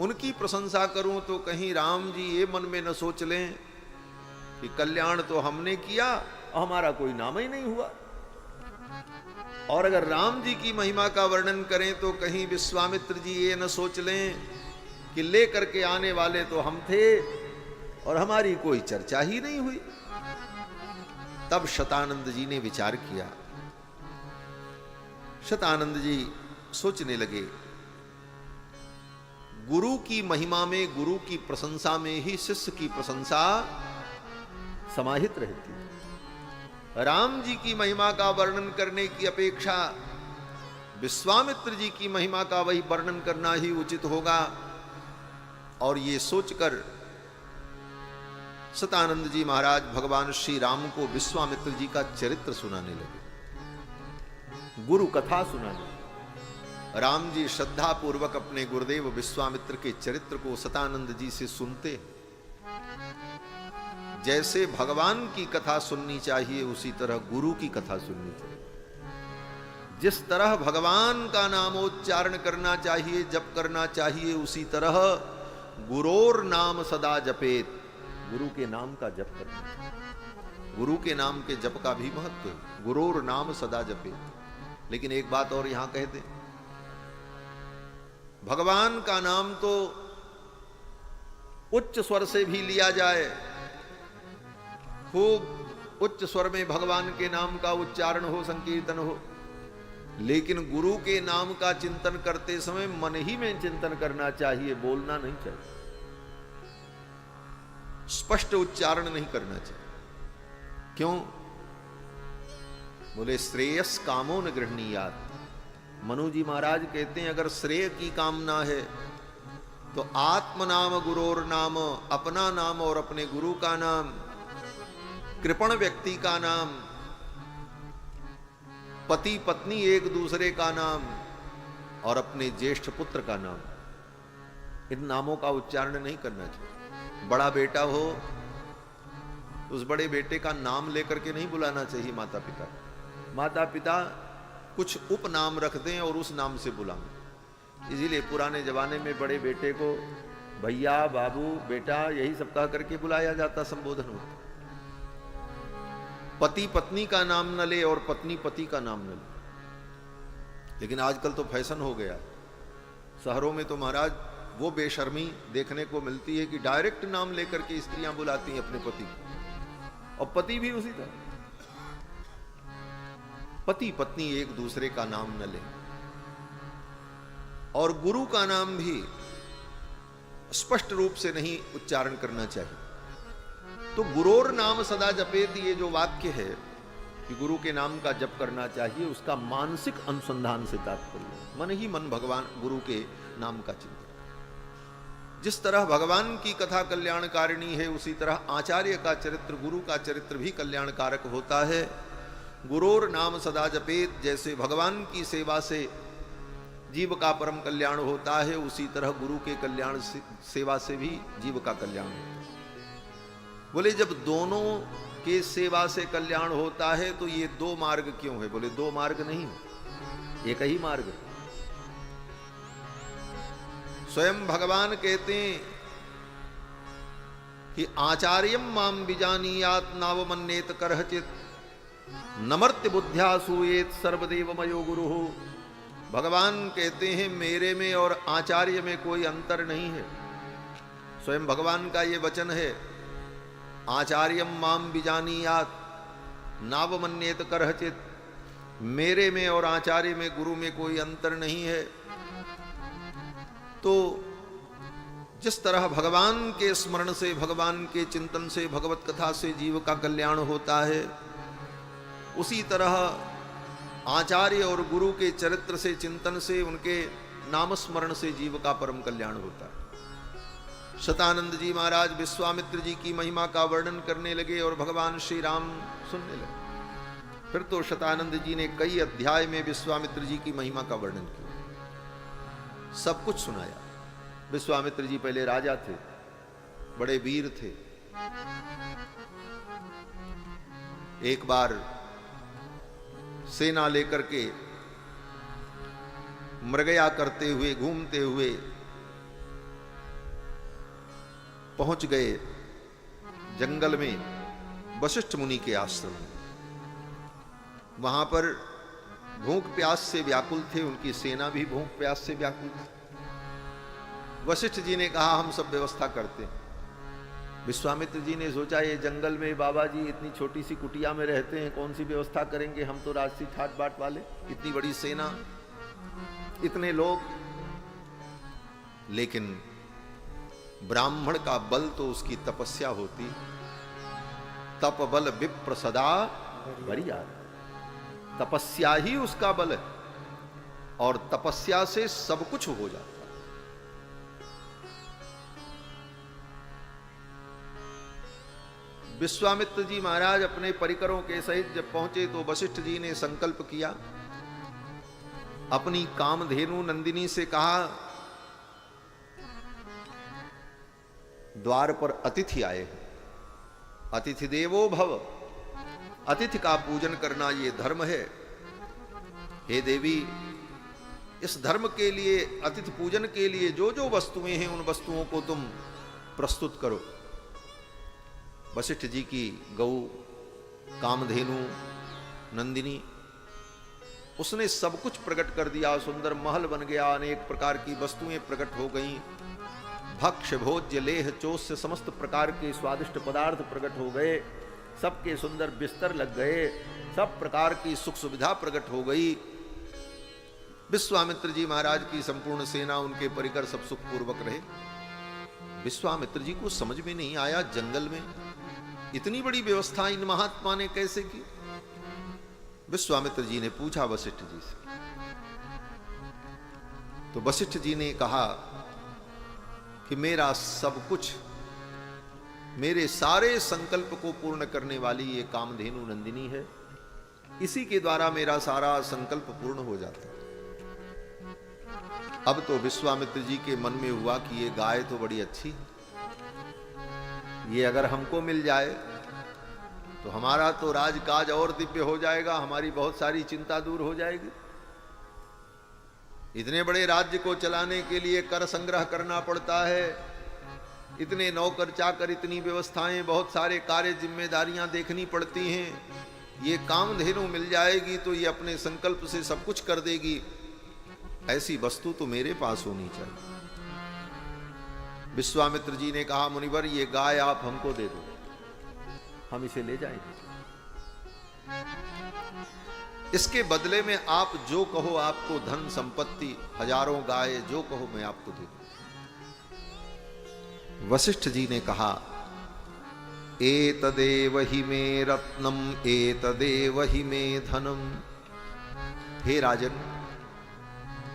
उनकी प्रशंसा करूं तो कहीं राम जी ये मन में न सोच लें कि कल्याण तो हमने किया, हमारा कोई नाम ही नहीं हुआ। और अगर राम जी की महिमा का वर्णन करें तो कहीं विश्वामित्र जी ये न सोच लें कि ले करके आने वाले तो हम थे और हमारी कोई चर्चा ही नहीं हुई। तब शतानंद जी ने विचार किया। शतानंद जी सोचने लगे, गुरु की महिमा में, गुरु की प्रशंसा में ही शिष्य की प्रशंसा समाहित रहती है। राम जी की महिमा का वर्णन करने की अपेक्षा विश्वामित्र जी की महिमा का वही वर्णन करना ही उचित होगा। और ये सोचकर शतानंद जी महाराज भगवान श्री राम को विश्वामित्र जी का चरित्र सुनाने लगे, गुरु कथा सुनाने। राम जी श्रद्धा पूर्वक अपने गुरुदेव विश्वामित्र के चरित्र को शतानंद जी से सुनते। जैसे भगवान की कथा सुननी चाहिए उसी तरह गुरु की कथा सुननी चाहिए। जिस तरह भगवान का नामोच्चारण करना चाहिए, जप करना चाहिए, उसी तरह गुरोर नाम सदा जपेत, गुरु के नाम का जप करना। गुरु के नाम के जप का भी महत्व है, गुरोर नाम सदा जपेत। लेकिन एक बात और यहां कह दें, भगवान का नाम तो उच्च स्वर से भी लिया जाए, खूब उच्च स्वर में भगवान के नाम का उच्चारण हो, संकीर्तन हो, लेकिन गुरु के नाम का चिंतन करते समय मन ही में चिंतन करना चाहिए, बोलना नहीं चाहिए, स्पष्ट उच्चारण नहीं करना चाहिए। क्यों? बोले श्रेयस कामो न गृहणीयात्। मनु जी महाराज कहते हैं अगर श्रेय की कामना है तो आत्म नाम गुरोर नाम, अपना नाम और अपने गुरु का नाम, कृपण व्यक्ति का नाम, पति पत्नी एक दूसरे का नाम और अपने ज्येष्ठ पुत्र का नाम, इन नामों का उच्चारण नहीं करना चाहिए। बड़ा बेटा हो उस बड़े बेटे का नाम लेकर के नहीं बुलाना चाहिए माता पिता। माता पिता कुछ उपनाम रख दें और उस नाम से बुलाएं। इसीलिए पुराने जमाने में बड़े बेटे को भैया, बाबू, बेटा यही सब कह करके बुलाया जाता, संबोधन होता। पति पत्नी का नाम न ले और पत्नी पति का नाम न ले। लेकिन आजकल तो फैशन हो गया, शहरों में तो महाराज वो बेशर्मी देखने को मिलती है कि डायरेक्ट नाम लेकर के स्त्रियां बुलाती हैं अपने पति को, और पति भी उसी तरह। पति पत्नी एक दूसरे का नाम न ले। और गुरु का नाम भी स्पष्ट रूप से नहीं उच्चारण करना चाहिए। तो गुरोर नाम सदा जपेत, ये जो वाक्य है कि गुरु के नाम का जप करना चाहिए, उसका मानसिक अनुसंधान से तात्पर्य मन ही मन भगवान गुरु के नाम का चिंतन। जिस तरह भगवान की कथा कल्याणकारिणी है उसी तरह आचार्य का चरित्र, गुरु का चरित्र भी कल्याणकारक होता है। गुरोर नाम सदा जपेत, जैसे भगवान की सेवा से जीव का परम कल्याण होता है, उसी तरह गुरु के कल्याण सेवा से भी जीव का कल्याण होता है। बोले जब दोनों के सेवा से कल्याण होता है तो ये दो मार्ग क्यों है? बोले दो मार्ग नहीं, एक ही मार्ग है। स्वयं भगवान कहते हैं कि आचार्यम माम विजानीयात नावमन्येत करहचित नमर्त्य बुद्ध्या सूयेत सर्वदेवमयो गुरु। भगवान कहते हैं मेरे में और आचार्य में कोई अंतर नहीं है। स्वयं भगवान का ये वचन है, आचार्यम माम विजानीयात नावमन्येत करहचित, मेरे में और आचार्य में, गुरु में कोई अंतर नहीं है। तो जिस तरह भगवान के स्मरण से, भगवान के चिंतन से, भगवत कथा से जीव का कल्याण होता है, उसी तरह आचार्य और गुरु के चरित्र से, चिंतन से, उनके नाम स्मरण से जीव का परम कल्याण होता है। शतानंद जी महाराज विश्वामित्र जी की महिमा का वर्णन करने लगे और भगवान श्री राम सुनने लगे। फिर तो शतानंद जी ने कई अध्याय में विश्वामित्र जी की महिमा का वर्णन किया, सब कुछ सुनाया। विश्वामित्र जी पहले राजा थे, बड़े वीर थे। एक बार सेना लेकर के मृगया करते हुए, घूमते हुए पहुंच गए जंगल में वशिष्ठ मुनि के आश्रम में। वहां पर भूख प्यास से व्याकुल थे, उनकी सेना भी भूख प्यास से व्याकुल थी। वशिष्ठ जी ने कहा हम सब व्यवस्था करते हैं। विश्वामित्र जी ने सोचा ये जंगल में बाबा जी इतनी छोटी सी कुटिया में रहते हैं, कौन सी व्यवस्था करेंगे, हम तो राजसी ठाट बाट वाले, इतनी बड़ी सेना, इतने लोग। लेकिन ब्राह्मण का बल तो उसकी तपस्या होती, तप बल विप्र सदा बरिया, तपस्या ही उसका बल है और तपस्या से सब कुछ हो जाता है। विश्वामित्र जी महाराज अपने परिकरों के सहित जब पहुंचे तो वशिष्ठ जी ने संकल्प किया, अपनी कामधेनु नंदिनी से कहा द्वार पर अतिथि आए हैं, अतिथि देवो भव, अतिथि का पूजन करना ये धर्म है। हे देवी, इस धर्म के लिए, अतिथि पूजन के लिए जो जो वस्तुएं हैं उन वस्तुओं को तुम प्रस्तुत करो। वशिष्ठ जी की गौ, कामधेनु, नंदिनी, उसने सब कुछ प्रकट कर दिया। सुंदर महल बन गया, अनेक प्रकार की वस्तुएं प्रकट हो गईं, भक्ष्य भोज्य लेह चोष्य समस्त प्रकार के स्वादिष्ट पदार्थ प्रकट हो गए, सबके सुंदर बिस्तर लग गए, सब प्रकार की सुख सुविधा प्रकट हो गई। विश्वामित्र जी महाराज की संपूर्ण सेना, उनके परिकर सब सुखपूर्वक रहे। विश्वामित्र जी को समझ में नहीं आया, जंगल में इतनी बड़ी व्यवस्था इन महात्मा ने कैसे की। विश्वामित्र जी ने पूछा वशिष्ठ जी से, तो वशिष्ठ जी ने कहा कि मेरा सब कुछ, मेरे सारे संकल्प को पूर्ण करने वाली ये कामधेनु नंदिनी है, इसी के द्वारा मेरा सारा संकल्प पूर्ण हो जाता है। अब तो विश्वामित्र जी के मन में हुआ कि ये गाय तो बड़ी अच्छी है, ये अगर हमको मिल जाए तो हमारा तो राजकाज और दिव्य हो जाएगा, हमारी बहुत सारी चिंता दूर हो जाएगी। इतने बड़े राज्य को चलाने के लिए कर संग्रह करना पड़ता है, इतने नौकर चाकर, इतनी व्यवस्थाएं, बहुत सारे कार्य जिम्मेदारियां देखनी पड़ती हैं। ये कामधेनु मिल जाएगी तो ये अपने संकल्प से सब कुछ कर देगी, ऐसी वस्तु तो मेरे पास होनी चाहिए। विश्वामित्र जी ने कहा मुनिवर, ये गाय आप हमको दे दो, हम इसे ले जाएंगे। इसके बदले में आप जो कहो, आपको धन संपत्ति, हजारों गाय, जो कहो मैं आपको दे दूं। वशिष्ठ जी ने कहा एतदेव हि मे रत्नम एतदेव हि मे धनम। हे राजन,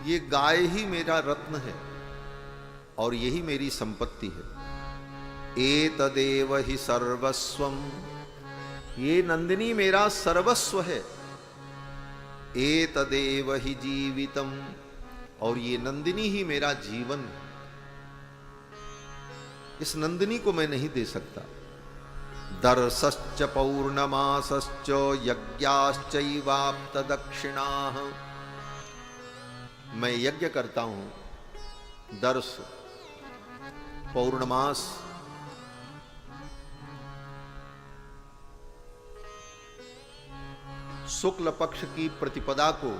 ये गाय ही मेरा रत्न है और यही मेरी संपत्ति है। एतदेव हि सर्वस्वम, ये नंदिनी मेरा सर्वस्व है। एतदेव हि जीवितम, और ये नंदिनी ही मेरा जीवन है। इस नंदिनी को मैं नहीं दे सकता। दर्शश्च पौर्णमासश्च यज्ञाश्चैवाप्त दक्षिणाः, मैं यज्ञ करता हूं, दर्श, पौर्णमास, शुक्ल पक्ष की प्रतिपदा को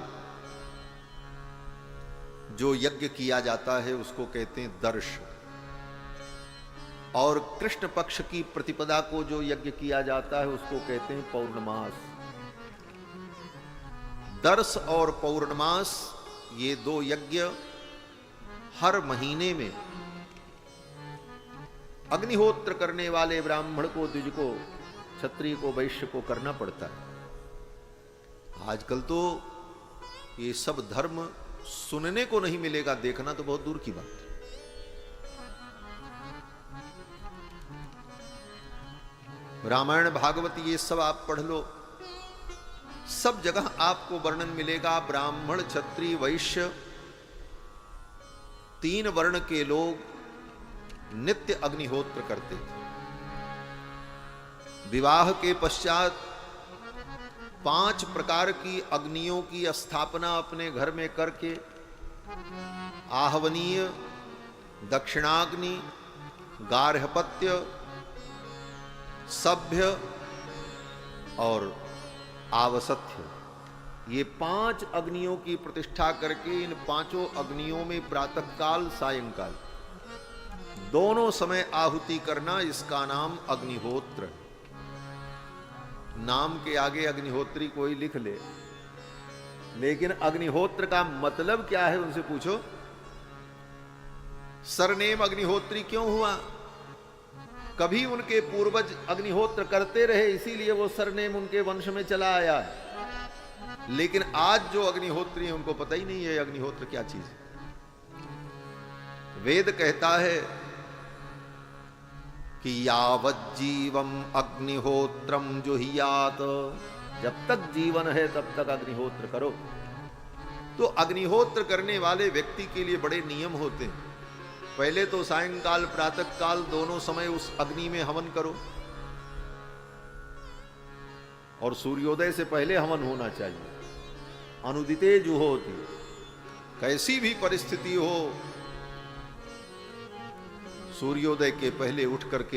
जो यज्ञ किया जाता है उसको कहते हैं दर्श, और कृष्ण पक्ष की प्रतिपदा को जो यज्ञ किया जाता है उसको कहते हैं पौर्णमास। दर्श और पौर्णमास, ये दो यज्ञ हर महीने में अग्निहोत्र करने वाले ब्राह्मण को, द्विज को, क्षत्रिय को, वैश्य को करना पड़ता है। आजकल तो ये सब धर्म सुनने को नहीं मिलेगा, देखना तो बहुत दूर की बात है। रामायण भागवत ये सब आप पढ़ लो, सब जगह आपको वर्णन मिलेगा। ब्राह्मण, क्षत्रिय, वैश्य, तीन वर्ण के लोग नित्य अग्निहोत्र करते थे। विवाह के पश्चात 5 प्रकार की अग्नियों की स्थापना अपने घर में करके आहवनीय, दक्षिणाग्नि, गार्हपत्य, सभ्य और आवसथ्य, ये 5 अग्नियों की प्रतिष्ठा करके इन 5 अग्नियों में प्रातःकाल सायंकाल दोनों समय आहुति करना, इसका नाम अग्निहोत्र है। नाम के आगे अग्निहोत्री कोई लिख ले, लेकिन अग्निहोत्र का मतलब क्या है उनसे पूछो। सरनेम अग्निहोत्री क्यों हुआ? कभी उनके पूर्वज अग्निहोत्र करते रहे, इसीलिए वो सरनेम उनके वंश में चला आया है। लेकिन आज जो अग्निहोत्री है उनको पता ही नहीं है अग्निहोत्र क्या चीज है। वेद कहता है कि यावत जीवम अग्निहोत्रम जुहियात, जब तक जीवन है तब तक अग्निहोत्र करो। तो अग्निहोत्र करने वाले व्यक्ति के लिए बड़े नियम होते हैं। पहले तो सायंकाल प्रातःकाल दोनों समय उस अग्नि में हवन करो, और सूर्योदय से पहले हवन होना चाहिए। अनुदिते जुहोति, कैसी भी परिस्थिति हो सूर्योदय के पहले उठ करके